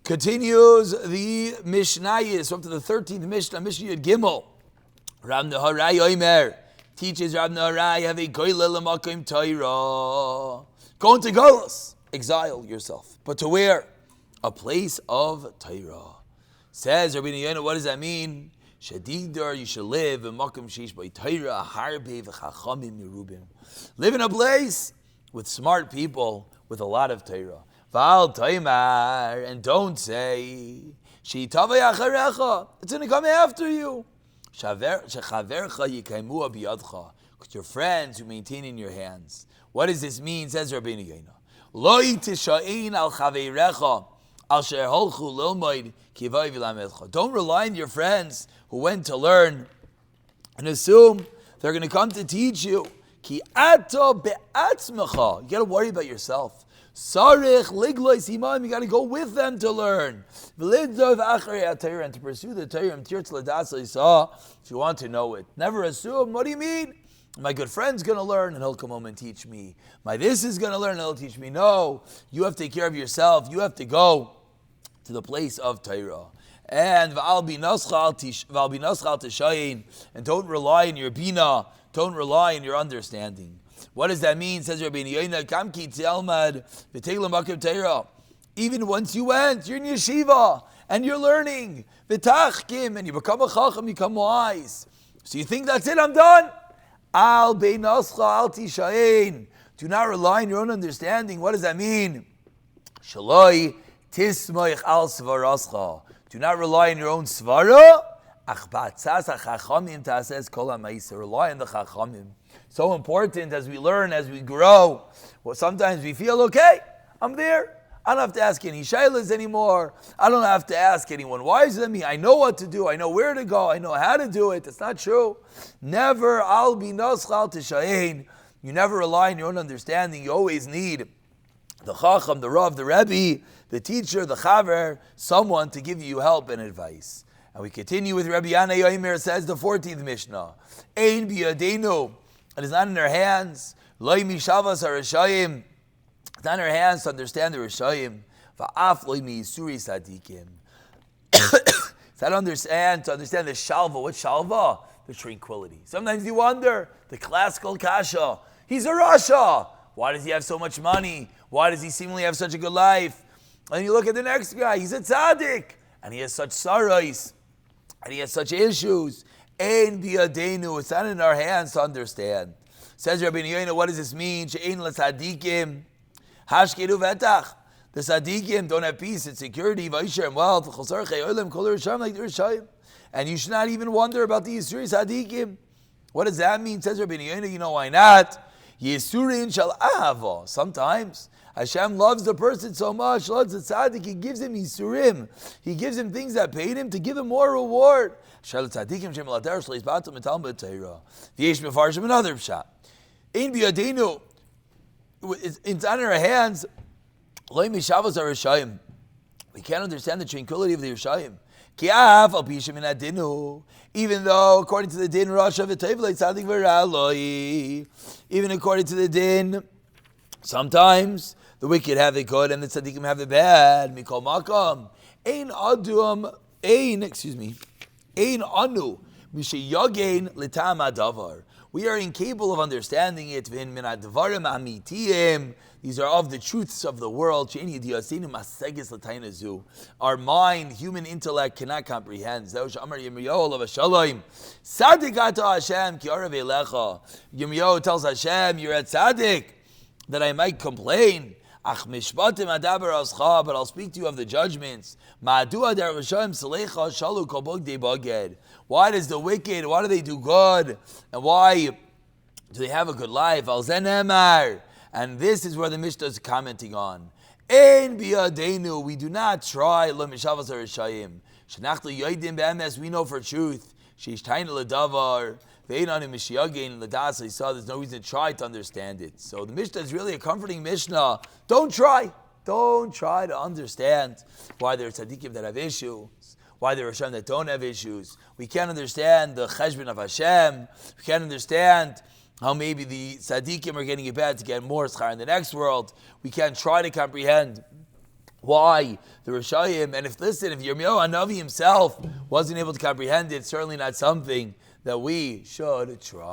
Continues the Mishnah, up to the 13th Mishnah, Mishnah Yud Gimel. Rav Naharai Omer teaches Rav Naharai, have a goyle l'makom Torah. Go into Golos, exile yourself. But to where? A place of Torah. Says Rabbi Yonah, what does that mean? Shadidar, you should live in makom sheish by Torah, harbe v'chachamim merubim. Live in a place with smart people, with a lot of Torah. Val Taimar, and don't say, Sheitavay acharecha, it's going to come after you. Shechavercha yikaimu biyadcha, because your friends who maintain in your hands. What does this mean? Says Rabbi Yonah. Lo tisha'in al chaverecha, al sheholchu lilmoid kivay v'lamedcha. Don't rely on your friends who went to learn and assume they're going to come to teach you. Ki ato be'atzmecha. You got to worry about yourself. Sarich liglois imam, you got to go with them to learn. And to pursue the Torah, if you want to know it. Never assume, what do you mean? My good friend's going to learn and he'll come home and teach me. My this is going to learn and he'll teach me. No, you have to take care of yourself. You have to go to the place of Torah. And and don't rely on your bina, don't rely on your understanding. What does that mean? Says Rabbi Yonah, even once you went, you're in yeshiva, and you're learning, and you become a chacham, you become wise. So you think that's it, I'm done? Do not rely on your own understanding. What does that mean? Do not rely on your own svara. Rely on the chachamim. So important as we learn, as we grow. Well, sometimes we feel, okay, I'm there. I don't have to ask any shaylas anymore. I don't have to ask anyone wiser than me. I know what to do. I know where to go. I know how to do it. That's not true. Never, I'll be noschal tishayin. You never rely on your own understanding. You always need the chacham, the rav, the rebbe, the teacher, the chaver, someone to give you help and advice. And we continue with Rabbi Yana Yomer, says the 14th Mishnah. Ein biyadenu. It is not in our hands. Loi mishavas harashayim. It's not in our hands to understand the Rishayim. Va'af loi mi'isuri sadikim. It's not to understand the shalva. What shalva? The tranquility. Sometimes you wonder, the classical kasha. He's a Rasha. Why does he have so much money? Why does he seemingly have such a good life? And you look at the next guy, he's a tzaddik. And he has such sarais. And he has such issues. Ein biyadenu. It's not in our hands to understand. Says Rabbi Yonah, what does this mean? She'ein l'tzadikim. Hashkeru vetach. The tzadikim don't have peace and security, v'yisher and wealth. Chosar chayolim kol rishayim like the rishayim. And you should not even wonder about the Yisuri tzadikim. What does that mean? Says Rabbi Yonah, you know why not? Yisurin shal ahava. Sometimes Hashem loves the person so much, loves the tzaddik, He gives him Yisurim. He gives him things that paid him to give him more reward. Shal tzaddikim shem l'adar shleis batum etam b'teira. V'yesh mefarshim another pshat. Ein biyadenu. It's on our hands. Lo mishavos harishayim. We can't understand the tranquility of the Rishayim. Ki'af al pishim in adinu. Even though, according to the din, Rasha v'tevlei tzadik v'raloi. Even according to the din, sometimes the wicked have it good and the tzaddikim have it bad. Mikol makam. Ein anu. Mishayagein l'tam adavar. We are incapable of understanding it. These are of the truths of the world. Our mind, human intellect cannot comprehend. Yirmiyahu tells Hashem, you're at tzaddik, that I might complain. But I'll speak to you of the judgments. Why does the wicked, why do they do good? And why do they have a good life? And this is where the Mishnah is commenting on. We do not try. We know for truth. There's no reason to try to understand it. So the Mishnah is really a comforting Mishnah. Don't try. Don't try to understand why there are tzaddikim that have issues, why there are Hashem that don't have issues. We can't understand the cheshbon of Hashem. We can't understand how maybe the tzaddikim are getting it bad to get more schar in the next world. We can't try to comprehend why the Rishayim, and if Yirmiyahu Hanavi himself wasn't able to comprehend it, certainly not something that we should try.